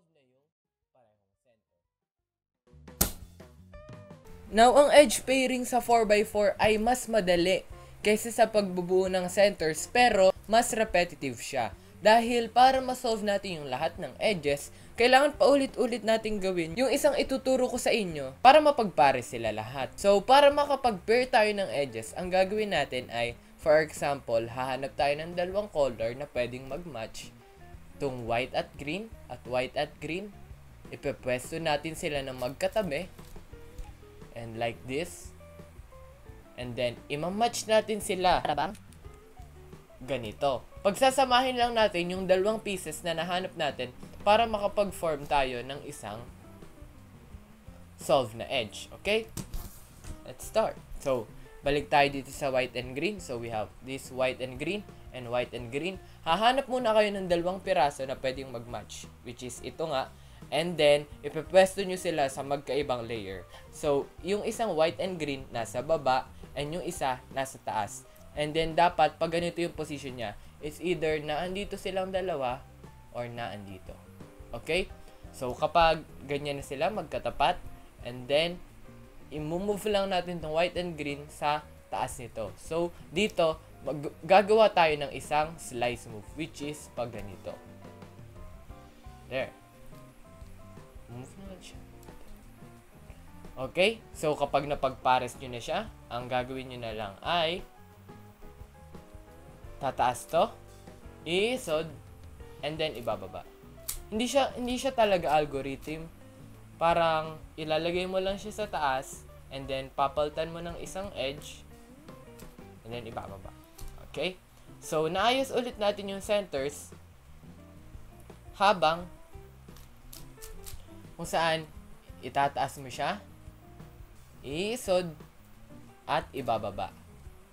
solve na yung parehong center. Now, ang edge pairing sa 4x4 ay mas madali kaysa sa pagbubuo ng centers, pero mas repetitive siya. Dahil para ma-solve natin yung lahat ng edges, kailangan paulit-ulit natin gawin yung isang ituturo ko sa inyo para mapagpare sila lahat. So, para makapag-pair tayo ng edges, ang gagawin natin ay, for example, hahanap tayo ng dalawang color na pwedeng mag-match. Itong white at white at green. Ipepwesto natin sila ng magkatabi. And like this. And then, imamatch natin sila. Ganito. Pagsasamahin lang natin yung dalawang pieces na nahanap natin para makapag-form tayo ng isang solve na edge. Okay? Let's start. So, balik tayo dito sa white and green. So, we have this white and green and white and green. Hahanap muna kayo ng dalawang piraso na pwedeng mag-match, which is ito nga. And then, ipepwesto nyo sila sa magkaibang layer. So, yung isang white and green nasa baba and yung isa nasa taas. And then, dapat, pag ganito yung position niya, it's either naandito silang dalawa or naandito. Okay? So, kapag ganyan na sila, magkatapat, and then, i-move lang natin itong white and green sa taas nito. So, dito, gagawa tayo ng isang slice move, which is pag ganito. There. Move na lang siya. Okay? So, kapag napagpares nyo na siya, ang gagawin nyo na lang ay tataas to, iisod, and then ibababa. Hindi siya talaga algorithm. Parang ilalagay mo lang siya sa taas, and then papaltan mo ng isang edge, and then ibababa. Okay? So, naayos ulit natin yung centers habang kung saan itataas mo siya, iisod, at ibababa.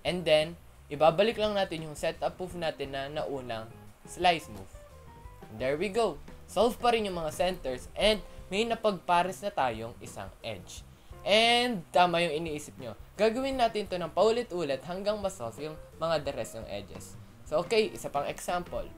And then, ibabalik lang natin yung setup move natin na naunang slice move. There we go. Solve pa rin yung mga centers and may napagpares na tayong isang edge. And tama yung iniisip nyo. Gagawin natin to ng paulit-ulit hanggang ma-solve yung mga the rest ng edges. So okay, isa pang example.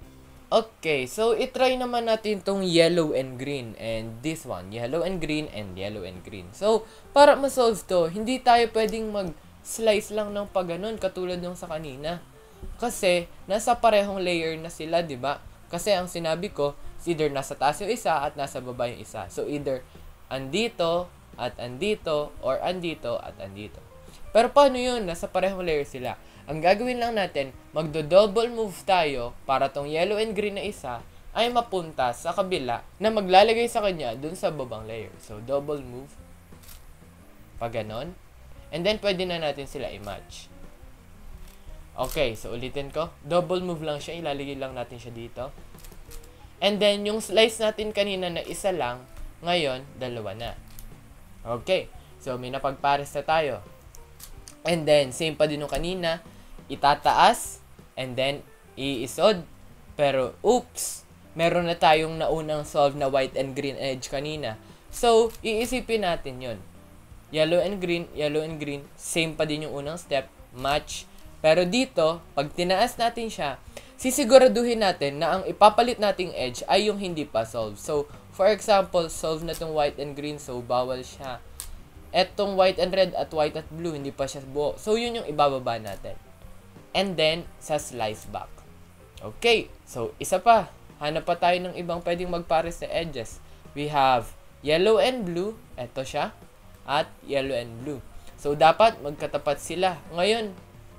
Okay, so itry naman natin tong yellow and green and this one, yellow and green and yellow and green. So, para ma-solve to, hindi tayo pwedeng mag-slice lang ng pagganon katulad ng sa kanina. Kasi, nasa parehong layer na sila, di ba? Kasi ang sinabi ko, either nasa taas yung isa at nasa baba yung isa. So, either andito at andito or andito at andito. Pero paano yun? Nasa parehong layer sila. Ang gagawin lang natin, magdo-double move tayo para tong yellow and green na isa ay mapunta sa kabila na maglalagay sa kanya dun sa babang layer. So, double move. Pag ganon. And then, pwede na natin sila i-match. Okay, so ulitin ko. Double move lang siya. Ilalagay lang natin siya dito. And then, yung slice natin kanina na isa lang, ngayon, dalawa na. Okay, so may napagpares na tayo. And then, same pa din yung kanina. Itataas, and then, iisod. Pero, oops! Meron na tayong naunang solve na white and green edge kanina. So, iisipin natin yun. Yellow and green, same pa din yung unang step, match. Pero dito, pag tinaas natin siya, sisiguraduhin natin na ang ipapalit nating edge ay yung hindi pa solve. So, for example, solve na tong white and green, so bawal siya. Etong white and red at white at blue, hindi pa siya buo. So, yun yung ibababa natin. And then, sa slice back. Okay, so isa pa. Hanap pa tayo ng ibang pwedeng magpares na edges. We have yellow and blue, eto siya, at yellow and blue. So, dapat magkatapat sila. Ngayon,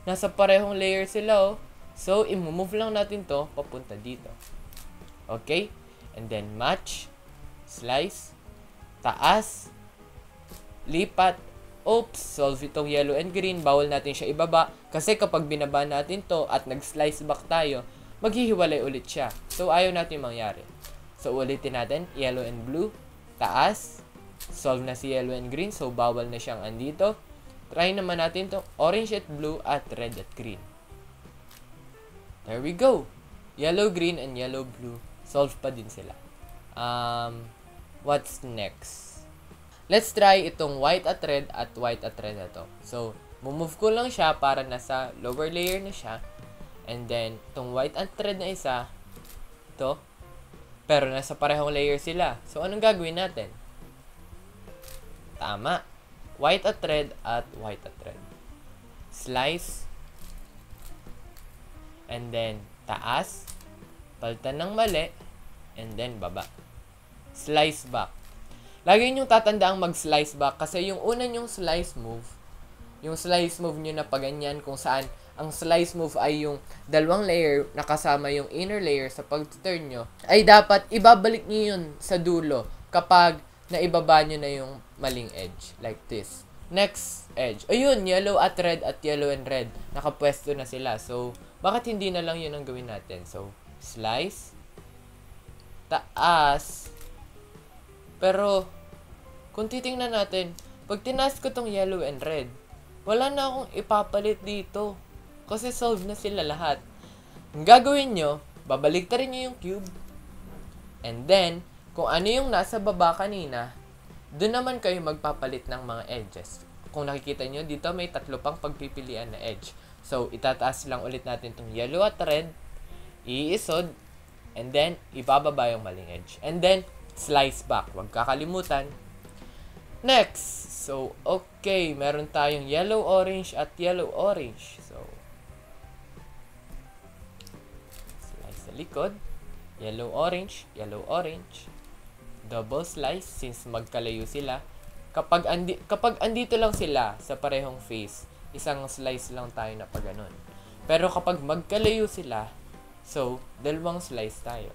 nasa parehong layer sila, oh. So, i-move lang natin to papunta dito. Okay? And then, match, slice, taas, lipat, oops, solve itong yellow and green, bawal natin siya ibaba kasi kapag binaba natin to at nag-slice back tayo, maghihiwalay ulit siya. So, ayaw natin mangyari. So, ulitin natin, yellow and blue, taas, solve na si yellow and green, so bawal na siyang andito. Try naman natin to orange at blue at red at green. There we go. Yellow, green, and yellow, blue. Solve pa din sila. What's next? Let's try itong white at red na to. So, move ko lang siya para nasa lower layer na siya. And then, itong white at red na isa, ito. Pero nasa parehong layer sila. So, anong gagawin natin? Tama. White at red at white at red. Slice. And then, taas. Palitan ng mali. And then, baba. Slice back. Lagi nyo tatandaang mag-slice back kasi yung una nyong slice move, yung slice move nyo na paganyan kung saan ang slice move ay yung dalawang layer na kasama yung inner layer sa pag-turn nyo, ay dapat ibabalik nyo yun sa dulo kapag naibaba nyo na yung maling edge. Like this. Next edge. Ayun, yellow at red at yellow and red. Nakapwesto na sila. So, bakit hindi na lang yun ang gawin natin? So, slice. Taas. Pero, kung titingnan natin, pag tinaas ko tong yellow and red, wala na akong ipapalit dito. Kasi solve na sila lahat. Ang gagawin nyo, babaliktarin nyo yung cube. And then, kung ano yung nasa baba kanina, doon naman kayo magpapalit ng mga edges. Kung nakikita nyo, dito may 3 pang pagpipilian na edge. So, itataas lang ulit natin tong yellow at red, iisod, and then, ibababa yung maling edge. And then, slice back. Huwag kakalimutan. Next! So, okay. Meron tayong yellow-orange at yellow-orange. So, slice sa likod. Yellow-orange, yellow-orange. Double slice since magkalayo sila. Kapag andito lang sila sa parehong face, isang slice lang tayo na pag ganun. Pero kapag magkalayo sila, so, dalawang slice tayo.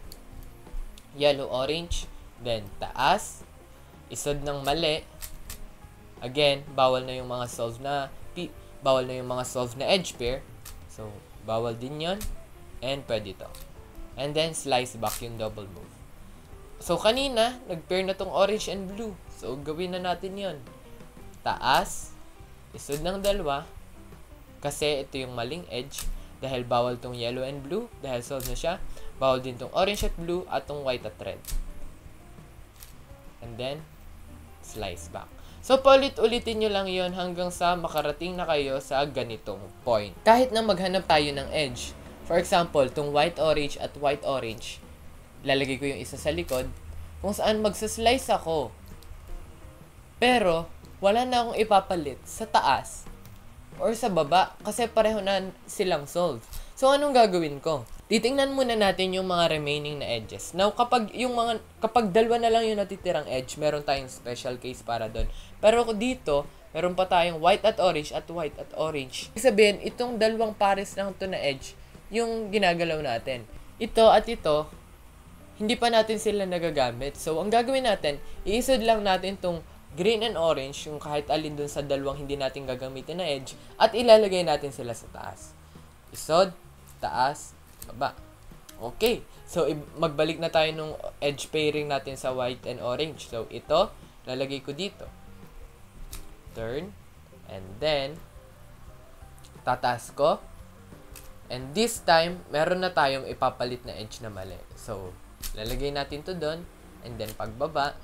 Yellow-orange, then taas, isod ng mali. Again, bawal na yung mga solve na edge pair. So, bawal din yon. And pwede to. And then, slice back yung double move. So, kanina, nag-pair na tong orange and blue. So, gawin na natin yon. Taas, isod ng dalawa. Kasi ito yung maling edge. Dahil bawal tong yellow and blue. Dahil solve na siya. Bawal din tong orange at blue at tong white at red. And then, slice back. So, paulit-ulitin nyo lang yon hanggang sa makarating na kayo sa ganitong point. Kahit na maghanap tayo ng edge. For example, tong white-orange at white-orange, lalagay ko yung isa sa likod, kung saan magsaslice ako. Pero, wala na akong ipapalit sa taas or sa baba kasi pareho na silang solve. So, anong gagawin ko? Titingnan muna natin yung mga remaining na edges. Now, kapag dalawa na lang yung natitirang edge, meron tayong special case para doon. Pero dito, meron pa tayong white at orange at white at orange. Ibig sabihin, itong dalawang pares lang to na edge, yung ginagalaw natin. Ito at ito, hindi pa natin sila nagagamit. So, ang gagawin natin, iisod lang natin tong green and orange, yung kahit alin dun sa dalawang hindi natin gagamitin na edge, at ilalagay natin sila sa taas. Isod, taas, baba. Okay. So, magbalik na tayo nung edge pairing natin sa white and orange. So, ito, lalagay ko dito. Turn. And then, tataas ko. And this time, meron na tayong ipapalit na edge na mali. So, lalagay natin to doon. And then, pagbaba,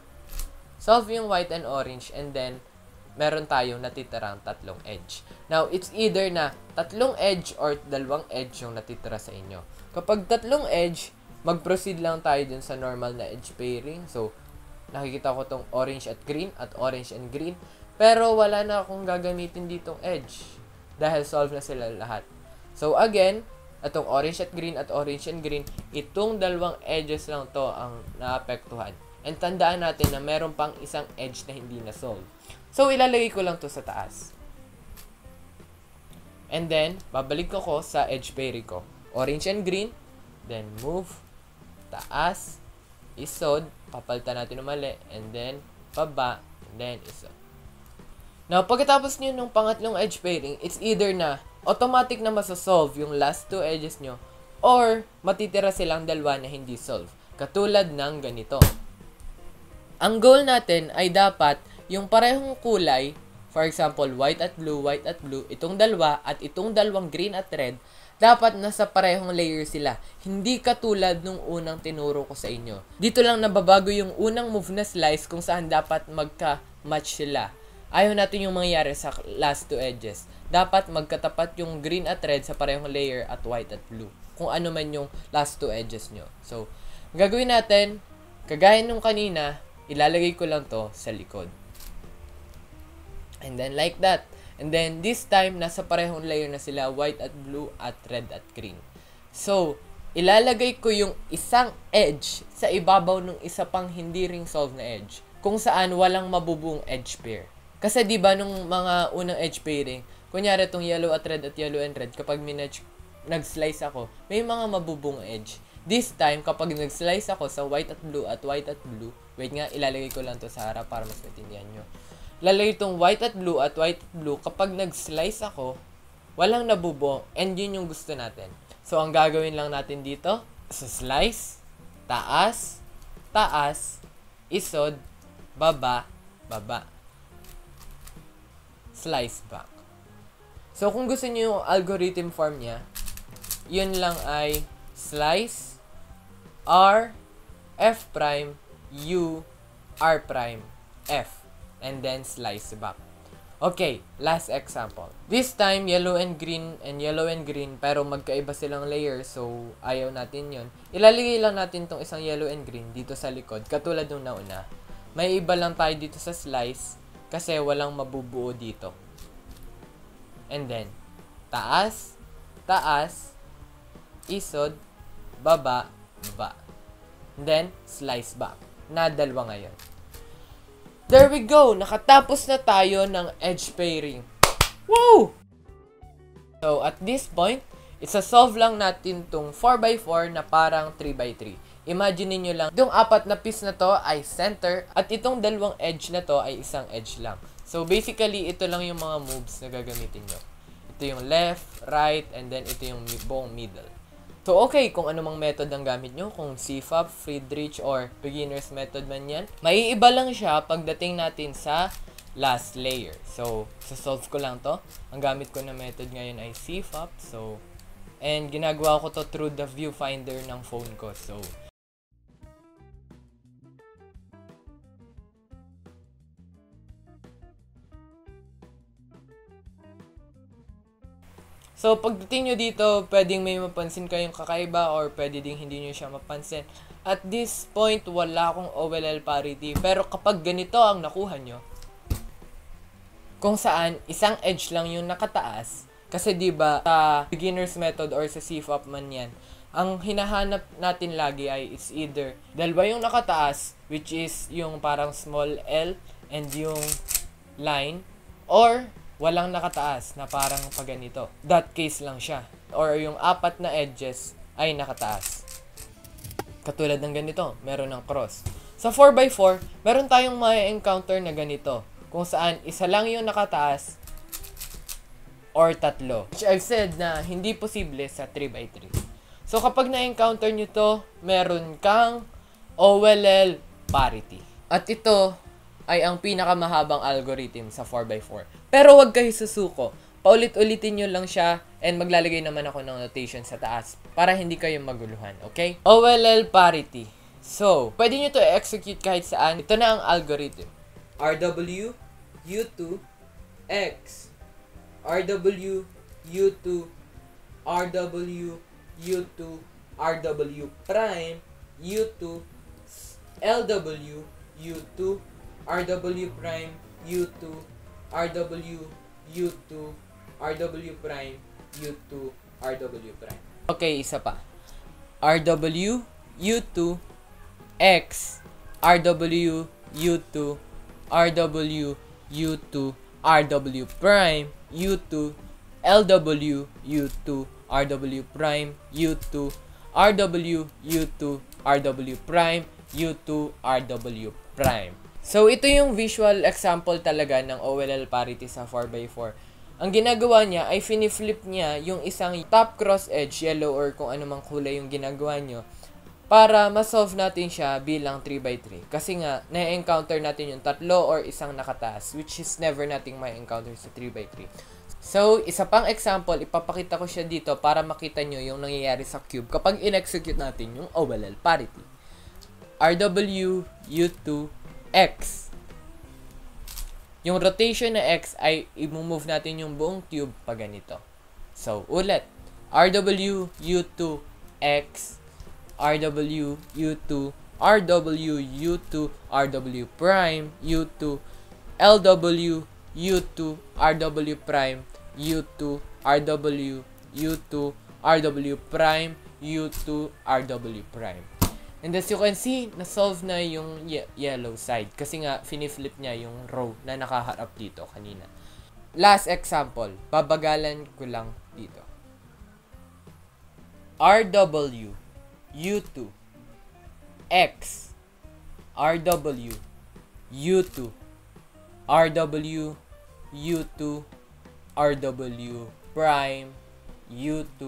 solve yung white and orange. And then, meron tayong natitirang 3 edge. Now, it's either na 3 edge or 2 edge yung natitira sa inyo. Kapag 3 edge, mag-proceed lang tayo dun sa normal na edge pairing. So, nakikita ko tong orange at green at orange and green. Pero, wala na akong gagamitin ditong edge. Dahil solve na sila lahat. So, again, itong orange at orange and green, itong 2 edges lang to ang naapektuhan. And tandaan natin na meron pang isang edge na hindi na solve. So, ilalagay ko lang to sa taas. And then, babalik ko sa edge pairing ko. Orange and green. Then, move. Taas. Isod. Papalitan natin ng mali. And then, baba. And then, isod. Now, pagkatapos nyo nung pangatlong edge pairing, it's either na automatic na masasolve yung last 2 edges nyo or matitira silang dalawa na hindi solve. Katulad ng ganito. Ang goal natin ay dapat yung parehong kulay, for example, white at blue, itong dalawa at itong dalawang green at red, dapat nasa parehong layer sila. Hindi katulad nung unang tinuro ko sa inyo. Dito lang nababago yung unang move na slice kung saan dapat magka-match sila. Ayaw natin yung mangyayari sa last 2 edges. Dapat magkatapat yung green at red sa parehong layer at white at blue. Kung ano man yung last 2 edges nyo. So, Gagawin natin, kagaya nung kanina, ilalagay ko lang to sa likod. And then like that. And then this time, nasa parehong layer na sila, white at blue at red at green. So, ilalagay ko yung isang edge sa ibabaw ng isa pang hindi ring solve na edge, kung saan walang mabubuong edge pair. Kasi di ba nung mga unang edge pairing, kunyari itong yellow at yellow and red, kapag nag-slice ako, may mga mabubuong edge. This time, kapag nag-slice ako sa white at blue, wait nga, ilalagay ko lang to sa harap para mas maintindihan nyo. Lalagay itong white at blue, kapag nag-slice ako, walang nabubuong, and yun yung gusto natin. So, ang gagawin lang natin dito, sa slice, taas, isod, baba, slice back. So, kung gusto niyo yung algorithm form niya, yun lang ay slice, R, F prime, U, R prime, F, and then slice back. Okay, last example. This time, yellow and green, pero magkaiba silang layers, so ayaw natin yun. Ilalagay lang natin tong isang yellow and green dito sa likod, katulad nung nauna. May iba lang tayo dito sa slice, kasi walang mabubuo dito. And then, taas, isod, baba. And then, slice back. Na dalawa ngayon. There we go! Nakatapos na tayo ng edge pairing. Woo! So, at this point, isa-solve lang natin tong 4x4 na parang 3x3. Imagine niyo lang, itong apat na piece na to ay center, at itong dalawang edge na to ay isang edge lang. So, basically, ito lang yung mga moves na gagamitin nyo. Ito yung left, right, and then ito yung buong middle. So, okay, kung anumang method ang gamit nyo, kung CFAP, Friedrich, or beginner's method man yan, maiiba lang siya pagdating natin sa last layer. So, solve ko lang to. Ang gamit ko na method ngayon ay CFAP. So, and ginagawa ko to through the viewfinder ng phone ko. So, pagdating nyo dito, pwedeng may mapansin kayong kakaiba or pwede ding hindi nyo siya mapansin. At this point, wala akong OLL parity. Pero kapag ganito ang nakuha nyo, kung saan isang edge lang yung nakataas, kasi diba sa beginner's method or sa CFAP man yan, ang hinahanap natin lagi ay it's either dalawa yung nakataas, which is yung parang small L and yung line, or walang nakataas na parang paganito. That case lang siya. Or yung apat na edges ay nakataas. Katulad ng ganito, meron ng cross. Sa 4x4, meron tayong ma-encounter na ganito, kung saan isa lang yung nakataas or tatlo. Which I've said na hindi posible sa 3x3. So kapag na-encounter nyo to, meron kang OLL parity. At ito ay ang pinakamahabang algorithm sa 4x4. Pero wag kayo susuko. Paulit-ulitin nyo lang siya and maglalagay naman ako ng notation sa taas para hindi kayo maguluhan, okay? OLL parity. So, pwede nyo to execute kahit saan. Ito na ang algorithm. RW, U2, X. RW, U2, RW, U2, RW prime, U2, LW, U2, RW prime, U2, RW, U2, RW prime, U2, RW prime. Okay, isa pa. RW, U2, X, RW, U2, RW, U2, RW prime, U2, LW, U2, RW prime, U2, RW, U2, RW prime, U2, RW prime. So, ito yung visual example talaga ng OLL parity sa 4x4. Ang ginagawa niya ay finiflip niya yung isang top cross edge, yellow or kung anumang kulay yung ginagawa nyo, para ma-solve natin siya bilang 3x3. Kasi nga, na-encounter natin yung tatlo or isang nakataas, which is never nating ma-encounter sa 3x3. So, isa pang example, ipapakita ko siya dito para makita nyo yung nangyayari sa cube kapag in-execute natin yung OLL parity. RW, U2, X. Yung rotation na X ay i-move natin yung buong cube pa ganito. So, ulit. RW, U2, X. RW, U2, RW, U2, RW prime, U2, LW, U2, RW prime, U2, RW, U2, RW prime, U2, RW prime. And as you can see, na-solve na yung yellow side. Kasi nga, finiflip niya yung row na nakaharap dito kanina. Last example, babagalan ko lang dito. RW, U2, X, RW, U2, RW, U2, RW prime, U2,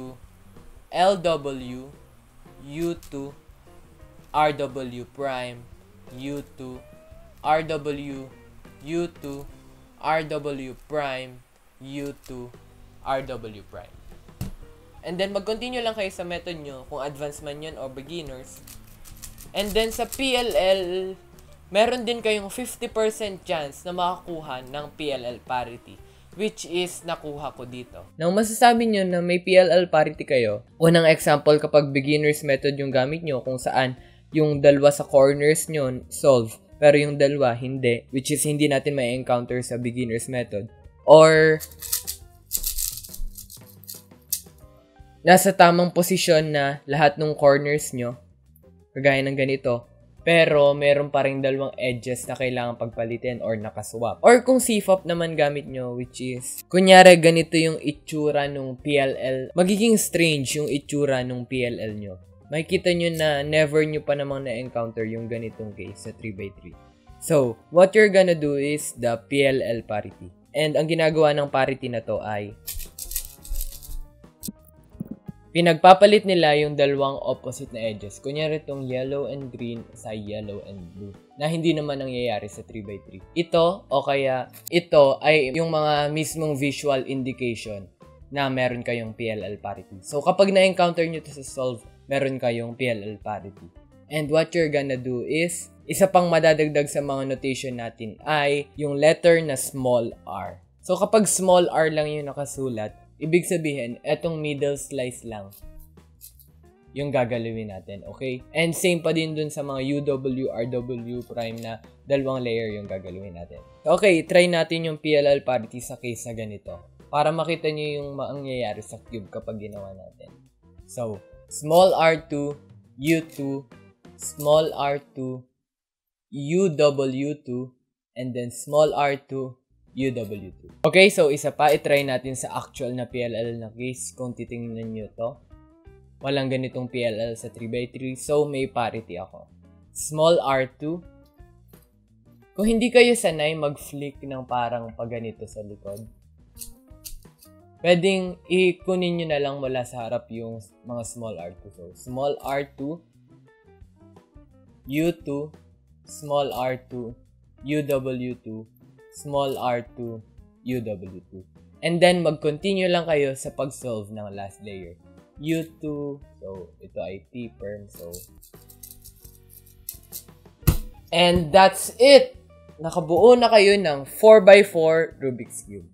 LW, U2, RW prime, U2, RW, U2, RW prime, U2, RW prime. And then, mag-continue lang kayo sa method nyo, kung advanced man yun o beginners. And then, sa PLL, meron din kayong 50% chance na makakuha ng PLL parity, which is nakuha ko dito. Nang masasabi nyo na may PLL parity kayo, unang example kapag beginners method yung gamit nyo, kung saan yung dalawa sa corners nyo solve, pero yung dalawa hindi, which is hindi natin may encounter sa beginners method. Or nasa tamang posisyon na lahat ng corners nyo, kagaya ng ganito, pero meron pa rin dalawang edges na kailangan pagpalitin or nakaswap. Or kung CFOP naman gamit nyo, which is, kunyari ganito yung itsura nung PLL, magiging strange yung itsura nung PLL nyo. Makikita nyo na never nyo pa namang na-encounter yung ganitong case sa 3x3. So, what you're gonna do is the PLL parity. And ang ginagawa ng parity na to ay pinagpapalit nila yung dalawang opposite na edges. Kunyari itong yellow and green sa yellow and blue. Na hindi naman nangyayari sa 3x3. Ito o kaya ito ay yung mga mismong visual indication na meron kayong PLL parity. So kapag na-encounter nyo ito sa solve, meron kayong PLL parity. And what you're gonna do is, isa pang madadagdag sa mga notation natin ay yung letter na small r. So kapag small r lang yung nakasulat, ibig sabihin, etong middle slice lang yung gagalawin natin, okay? And same pa din dun sa mga UW, RW prime na dalawang layer yung gagalawin natin. Okay, try natin yung PLL parity sa case na ganito para makita nyo yung mangyayari sa cube kapag ginawa natin. So, small r2, U2, small r2, UW2, and then small r2, UW2. Okay, so isa pa, itry natin sa actual na PLL na case. Kung titingnan nyo to, walang ganitong PLL sa 3x3, so may parity ako. Small r2. Kung hindi kayo sanay mag-flick ng parang paganito sa likod, pwedeng ikunin nyo na lang mula sa harap yung mga small r2. So, small r2, U2, small r2, UW2, small r2, UW2. And then, mag-continue lang kayo sa pag-solve ng last layer. U2, so, ito ay T-perm, so. And that's it! Nakabuo na kayo ng 4x4 Rubik's Cube.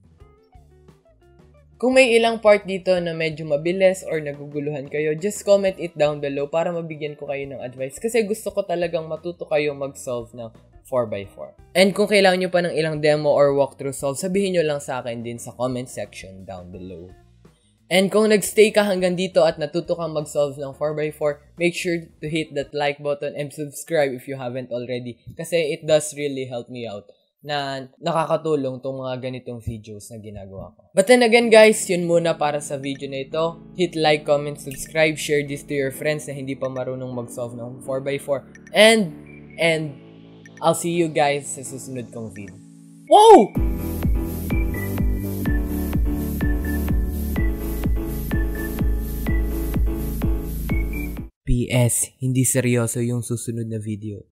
Kung may ilang part dito na medyo mabilis or naguguluhan kayo, just comment it down below para mabigyan ko kayo ng advice. Kasi gusto ko talagang matuto kayong mag-solve ng 4x4. And kung kailangan nyo pa ng ilang demo or walkthrough solve, sabihin nyo lang sa akin din sa comment section down below. And kung nagstay ka hanggang dito at natuto kang mag-solve ng 4x4, make sure to hit that like button and subscribe if you haven't already. Kasi it does really help me out na nakakatulong tong mga ganitong videos na ginagawa ko. But then again guys, yun muna para sa video na ito. Hit like, comment, subscribe, share this to your friends na hindi pa marunong mag-solve ng 4x4. And I'll see you guys sa susunod kong video. Wow! PS, hindi seryoso yung susunod na video.